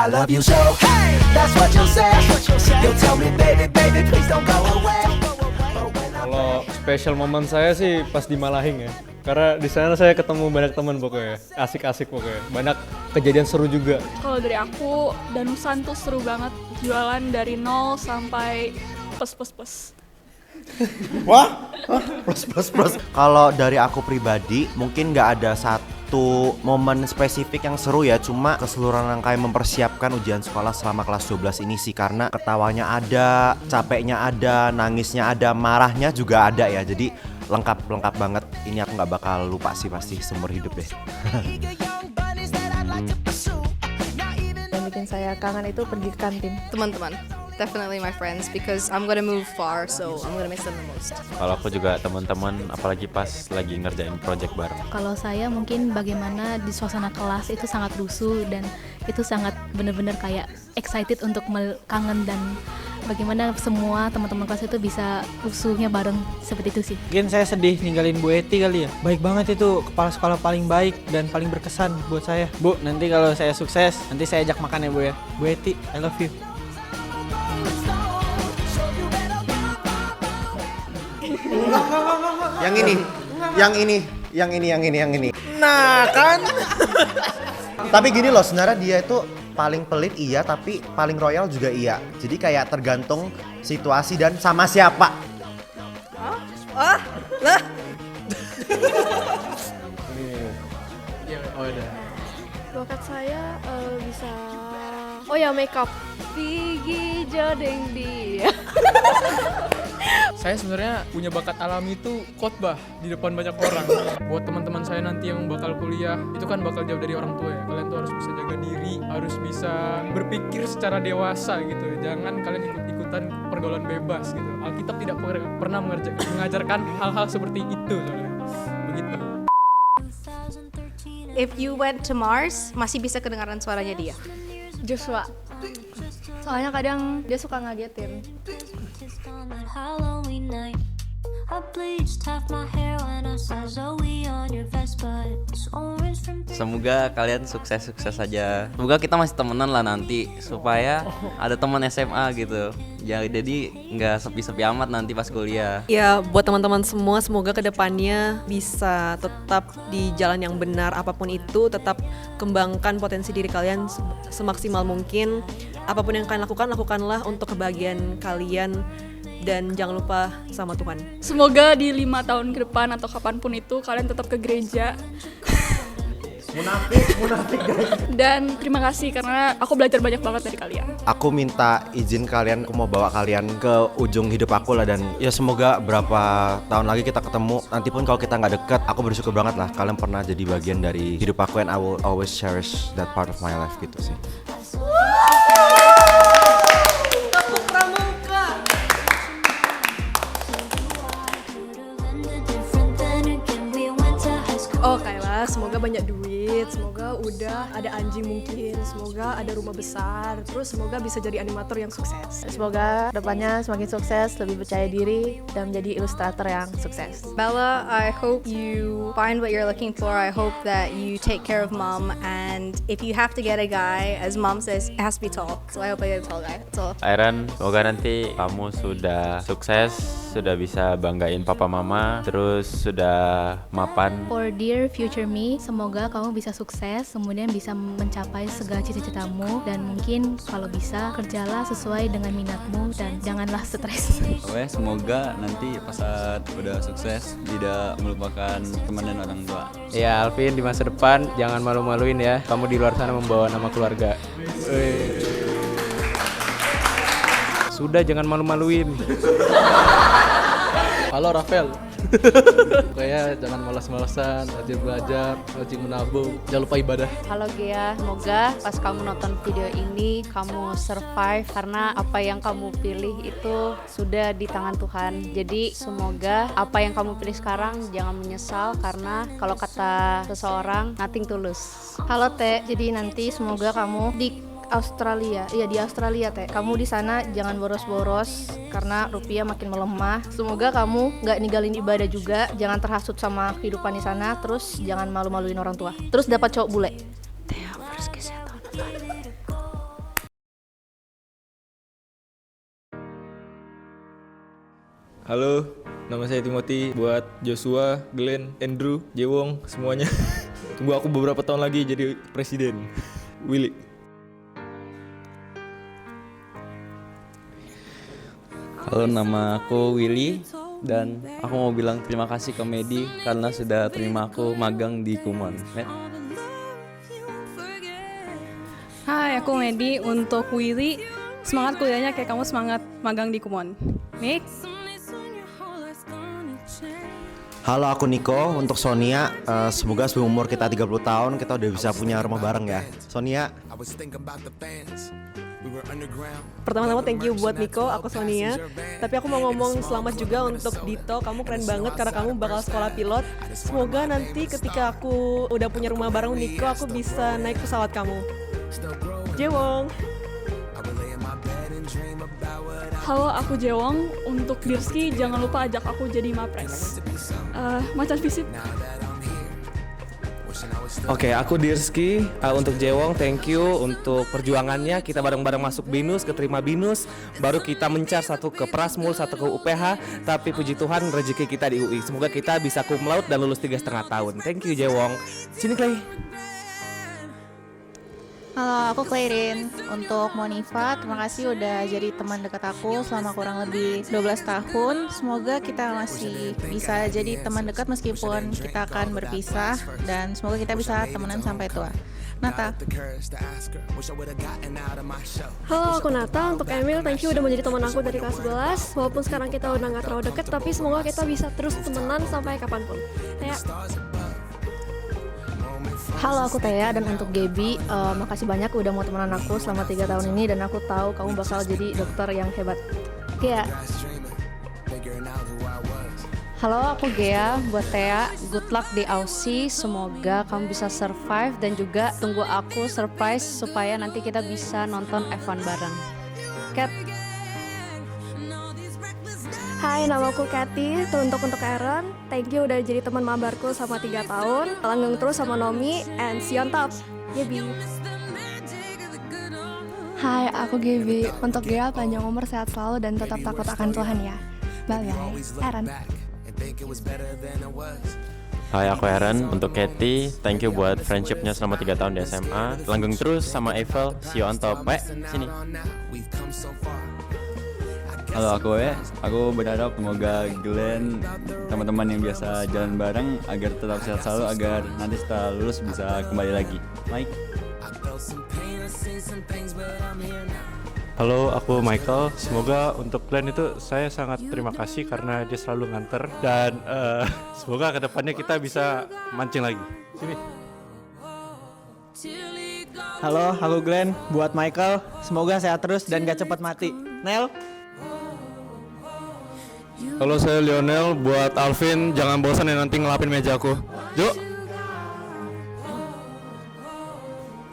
I love you so. Hey, that's what you'll say. You'll tell me, baby, baby, please don't go away. Kalau special moment saya sih pas di Malahing ya. Karena di sana saya ketemu banyak teman pokoknya, asik-asik pokoknya. Banyak kejadian seru juga. Kalau dari aku, Danusan tuh seru banget. Jualan dari nol sampai plus. Wah, plus. Kalau dari aku pribadi, mungkin nggak ada satu momen spesifik yang seru ya. Cuma keseluruhan rangkaian mempersiapkan ujian sekolah selama kelas 12 ini sih. Karena ketawanya ada, capeknya ada, nangisnya ada, marahnya juga ada ya. Jadi lengkap banget. Ini aku nggak bakal lupa sih pasti seumur hidup deh. Yang bikin saya kangen itu pergi ke kantin. Teman-teman, definitely my friends because I'm gonna move far, so I'm gonna miss them the most. Kalau aku juga teman-teman, apalagi pas lagi ngerjain project bareng. Kalau saya mungkin bagaimana di suasana kelas itu sangat rusuh dan itu sangat benar-benar kayak excited untuk kangen dan bagaimana semua teman-teman kelas itu bisa rusuhnya bareng seperti itu sih. Mungkin saya sedih ninggalin Bu Eti kali ya. Baik banget itu, kepala sekolah paling baik dan paling berkesan buat saya. Bu, nanti kalau saya sukses, nanti saya ajak makan ya Bu ya. Bu Eti, I love you. Yang ini. Nah kan. Tapi gini loh, sebenarnya dia itu paling pelit iya, tapi paling royal juga iya. Jadi kayak tergantung situasi dan sama siapa. Lah. Bakat saya bisa makeup. Gigi jodeng dia. Saya sebenarnya punya bakat alami itu khotbah di depan banyak orang. Buat teman-teman saya nanti yang bakal kuliah, itu kan bakal jauh dari orang tua ya. Kalian tuh harus bisa jaga diri, harus bisa berpikir secara dewasa gitu. Jangan kalian ikut-ikutan pergaulan bebas gitu. Alkitab tidak pernah mengajarkan hal-hal seperti itu soalnya. Begitu. If you went to Mars, masih bisa kedengaran suaranya dia. Joshua. Soalnya kadang dia suka ngagetin. Semoga kalian sukses-sukses saja. Semoga kita masih temenan lah nanti supaya ada teman SMA gitu. Jadi nggak sepi-sepi amat nanti pas kuliah. Ya buat teman-teman semua, semoga kedepannya bisa tetap di jalan yang benar apapun itu. Tetap kembangkan potensi diri kalian semaksimal mungkin. Apapun yang kalian lakukan, lakukanlah untuk kebahagiaan kalian. Dan jangan lupa sama Tuhan. Semoga di 5 tahun ke depan atau kapanpun itu kalian tetap ke gereja. Munafik guys. Dan terima kasih karena aku belajar banyak banget dari kalian. Aku minta izin kalian, aku mau bawa kalian ke ujung hidup aku lah. Dan ya semoga berapa tahun lagi kita ketemu. Nanti pun kalau kita nggak deket, aku bersyukur banget lah kalian pernah jadi bagian dari hidup aku. And I will always cherish that part of my life gitu sih. Oh Kayla, semoga banyak duit, semoga udah ada anjing mungkin, semoga ada rumah besar, terus semoga bisa jadi animator yang sukses. Semoga depannya semakin sukses, lebih percaya diri dan menjadi ilustrator yang sukses. Bella, I hope you find what you're looking for. I hope that you take care of mom, and if you have to get a guy, as mom says, it has to be tall. So I hope I get a tall guy. That's all. Airan, semoga nanti kamu sudah sukses, sudah bisa banggain papa mama, terus sudah mapan. For dear future me, semoga kamu bisa sukses, kemudian bisa mencapai segala cita-citamu dan mungkin kalau bisa kerjalah sesuai dengan minatmu dan janganlah stres. Oke, semoga nanti pas saat udah sukses tidak melupakan teman dan orang tua. Ya Alvin, di masa depan jangan malu-maluin ya. Kamu di luar sana membawa nama keluarga. Sudah, jangan malu-maluin. Halo Rafael. Kayak jangan malas-malasan, rajin belajar, rajin menabung, jangan lupa ibadah. Halo Gia, semoga pas kamu nonton video ini kamu survive karena apa yang kamu pilih itu sudah di tangan Tuhan. Jadi semoga apa yang kamu pilih sekarang jangan menyesal karena kalau kata seseorang nothing tulus. Halo Teh, jadi nanti semoga kamu di Australia, iya di Australia Teh. Kamu di sana jangan boros-boros karena rupiah makin melemah. Semoga kamu nggak ninggalin ibadah juga, jangan terhasut sama kehidupan di sana, terus jangan malu-maluin orang tua. Terus dapat cowok bule. Teh harus kesehatan. Halo, nama saya Timothy. Buat Joshua, Glenn, Andrew, Jewong, semuanya. Tunggu aku beberapa tahun lagi jadi presiden. Willy. Halo, nama aku Willy dan aku mau bilang terima kasih ke Medi karena sudah terima aku magang di Kumon. Hai, aku Medi. Untuk Willy, semangat kuliahnya kayak kamu semangat magang di Kumon. Nick. Halo, aku Niko. Untuk Sonia, semoga sebelum umur kita 30 tahun kita udah bisa punya rumah bareng ya. Sonia. Pertama-tama thank you buat Niko, aku Sonia. Tapi aku mau ngomong selamat juga untuk Dito. Kamu keren banget karena kamu bakal sekolah pilot. Semoga nanti ketika aku udah punya rumah bareng Niko, aku bisa naik pesawat kamu. Jewong. Halo, aku Jewong. Untuk Dirski, jangan lupa ajak aku jadi mapres. Macan visip. Oke, aku Dirski. Untuk Jewong, thank you untuk perjuangannya. Kita bareng-bareng masuk BINUS, keterima BINUS. Baru kita mencar, satu ke Prasmul, satu ke UPH. Tapi puji Tuhan rezeki kita di UI. Semoga kita bisa cum laude dan lulus 3,5 tahun. Thank you Jewong. Sini Clay. Halo, aku Clairin. Untuk Monifa, terima kasih udah jadi teman dekat aku selama kurang lebih 12 tahun. Semoga kita masih bisa jadi teman dekat meskipun kita akan berpisah. Dan semoga kita bisa temenan sampai tua. Nata. Halo, aku Nata. Untuk Emil, thank you udah menjadi teman aku dari kelas 11. Walaupun sekarang kita udah gak terlalu deket, tapi semoga kita bisa terus temenan sampai kapanpun. Ya. Halo, aku Thea. Dan untuk Gaby, makasih banyak udah mau temenan aku selama 3 tahun ini. Dan aku tahu kamu bakal jadi dokter yang hebat. Gea. Halo, aku Gea. Buat Thea, good luck di Aussie. Semoga kamu bisa survive dan juga tunggu aku surprise supaya nanti kita bisa nonton F1 bareng. Kat. Hai, nama aku Kathy. Untuk Aaron, thank you udah jadi teman mabarku selama 3 tahun. Langgeng terus sama Nomi, and see you on top. Gaby. Hai, aku Gaby. Untuk Gea, panjang umur, sehat selalu, dan tetap takut akan Tuhan ya. Bye-bye. Aaron. Hai, aku Aaron. Untuk Kathy, thank you buat friendshipnya selama 3 tahun di SMA. Langgeng terus sama Eiffel, see you on top. Sini. Halo, aku berharap semoga Glenn, teman-teman yang biasa jalan bareng agar tetap sehat selalu, agar nanti setelah lulus bisa kembali lagi. Mike. Halo, aku Michael. Semoga untuk Glenn itu saya sangat terima kasih karena dia selalu nganter dan semoga kedepannya kita bisa mancing lagi. Sini. Halo, aku Glenn. Buat Michael, semoga sehat terus dan gak cepat mati. Nel. Halo, saya Lionel. Buat Alvin, jangan bosan ya nanti ngelapin meja aku. Jo.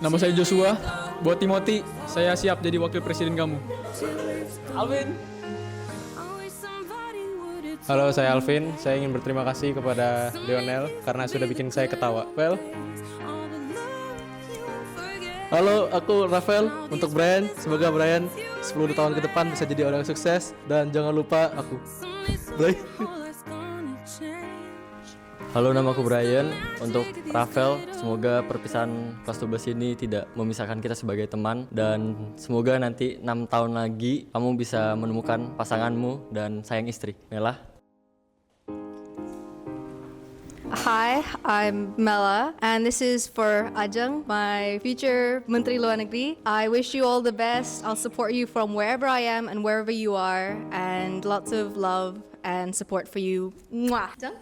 Nama saya Joshua. Buat Timothy, saya siap jadi wakil presiden kamu. Alvin. Halo, saya Alvin. Saya ingin berterima kasih kepada Lionel karena sudah bikin saya ketawa. Well. Halo, aku Rafael. Untuk Brian, semoga Brian 10 tahun ke depan bisa jadi orang sukses. Dan jangan lupa aku. Bye. Halo, nama aku Brian. Untuk Rafael, semoga perpisahan kelas 12 ini tidak memisahkan kita sebagai teman. Dan semoga nanti 6 tahun lagi kamu bisa menemukan pasanganmu dan sayang istri. Mela. Hi, I'm Mela, and this is for Ajeng, my future Menteri Luar Negeri. I wish you all the best. I'll support you from wherever I am and wherever you are, and lots of love and support for you. Mwah. Ajeng?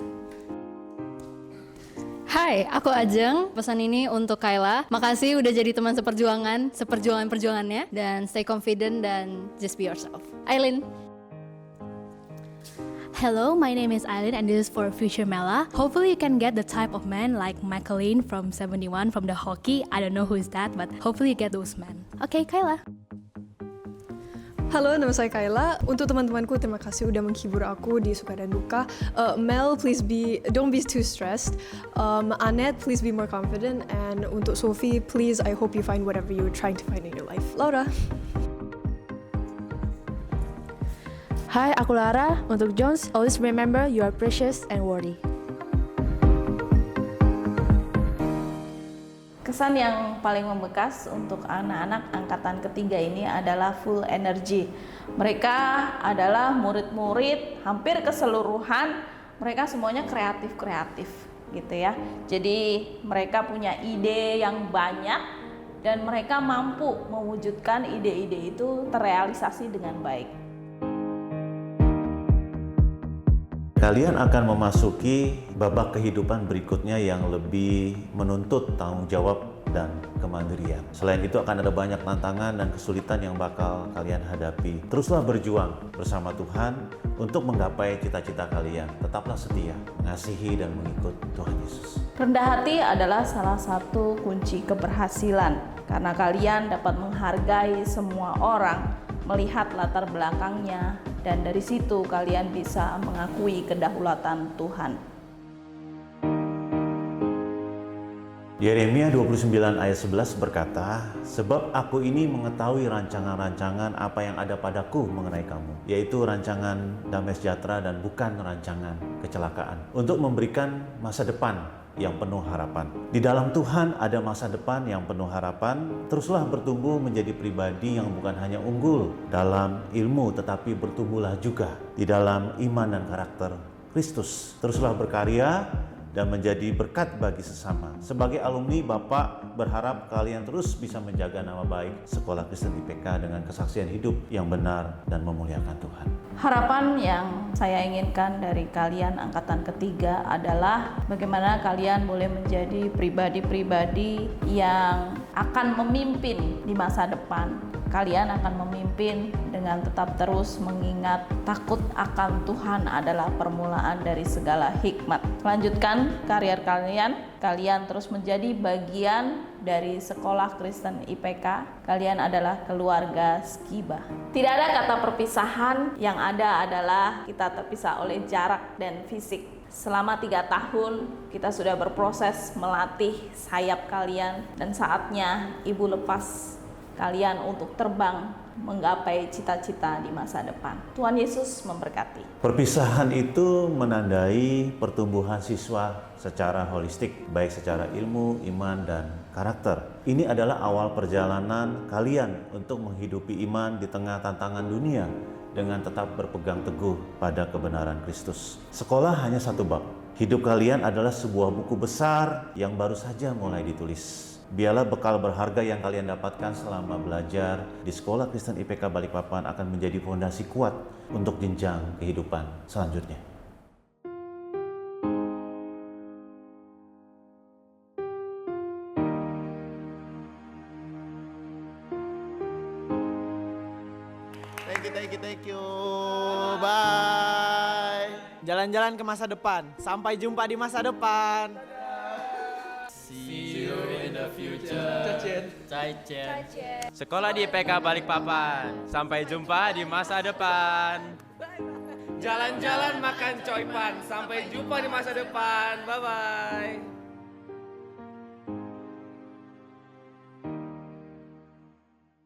Hai, aku Ajeng. Pesan ini untuk Kayla. Makasih udah jadi teman seperjuangan-perjuangannya, dan stay confident dan just be yourself. Aileen. Hello, my name is Aileen and this is for future Mela. Hopefully you can get the type of man like Michaeline from 71 from the hockey. I don't know who is that, but hopefully you get those men. Okay, Kayla. Halo, nama saya Kayla. Untuk teman-temanku, terima kasih udah menghibur aku di suka dan duka. Mel, don't be too stressed. Annette, please be more confident. And untuk Sophie, please, I hope you find whatever you're trying to find in your life. Laura. Hai, aku Lara. Untuk Jones, always remember you are precious and worthy. Kesan yang paling membekas untuk anak-anak angkatan ketiga ini adalah full energy. Mereka adalah murid-murid hampir keseluruhan, mereka semuanya kreatif gitu ya. Jadi mereka punya ide yang banyak dan mereka mampu mewujudkan ide-ide itu terrealisasi dengan baik. Kalian akan memasuki babak kehidupan berikutnya yang lebih menuntut tanggung jawab dan kemandirian. Selain itu akan ada banyak tantangan dan kesulitan yang bakal kalian hadapi. Teruslah berjuang bersama Tuhan untuk menggapai cita-cita kalian. Tetaplah setia, mengasihi dan mengikut Tuhan Yesus. Rendah hati adalah salah satu kunci keberhasilan karena kalian dapat menghargai semua orang, melihat latar belakangnya, dan dari situ kalian bisa mengakui kedaulatan Tuhan. Yeremia 29 ayat 11 berkata, "Sebab aku ini mengetahui rancangan-rancangan apa yang ada padaku mengenai kamu, yaitu rancangan damai sejahtera dan bukan rancangan kecelakaan, untuk memberikan masa depan yang penuh harapan." Di dalam Tuhan ada masa depan yang penuh harapan. Teruslah bertumbuh menjadi pribadi yang bukan hanya unggul dalam ilmu, tetapi bertumbuhlah juga di dalam iman dan karakter Kristus. Teruslah berkarya dan menjadi berkat bagi sesama. Sebagai alumni, Bapak berharap kalian terus bisa menjaga nama baik Sekolah Kristen IPK dengan kesaksian hidup yang benar dan memuliakan Tuhan. Harapan yang saya inginkan dari kalian angkatan ketiga adalah bagaimana kalian boleh menjadi pribadi-pribadi yang akan memimpin di masa depan. Kalian akan memimpin dengan tetap terus mengingat takut akan Tuhan adalah permulaan dari segala hikmat. Lanjutkan karier kalian, kalian terus menjadi bagian dari Sekolah Kristen IPK. Kalian adalah keluarga Skiba. Tidak ada kata perpisahan, yang ada adalah kita terpisah oleh jarak dan fisik. Selama 3 tahun kita sudah berproses melatih sayap kalian dan saatnya Ibu lepas kalian untuk terbang menggapai cita-cita di masa depan. Tuhan Yesus memberkati. Perpisahan itu menandai pertumbuhan siswa secara holistik, baik secara ilmu, iman, dan karakter. Ini adalah awal perjalanan kalian untuk menghidupi iman di tengah tantangan dunia dengan tetap berpegang teguh pada kebenaran Kristus. Sekolah hanya satu bab. Hidup kalian adalah sebuah buku besar yang baru saja mulai ditulis. Biarlah bekal berharga yang kalian dapatkan selama belajar di Sekolah Kristen IPK Balikpapan akan menjadi fondasi kuat untuk jenjang kehidupan selanjutnya. Thank you. Bye. Jalan-jalan ke masa depan. Sampai jumpa di masa depan. See you in the future. Sekolah di IPK Balikpapan. Sampai jumpa di masa depan. Jalan-jalan makan coipan. Sampai jumpa di masa depan. Bye-bye.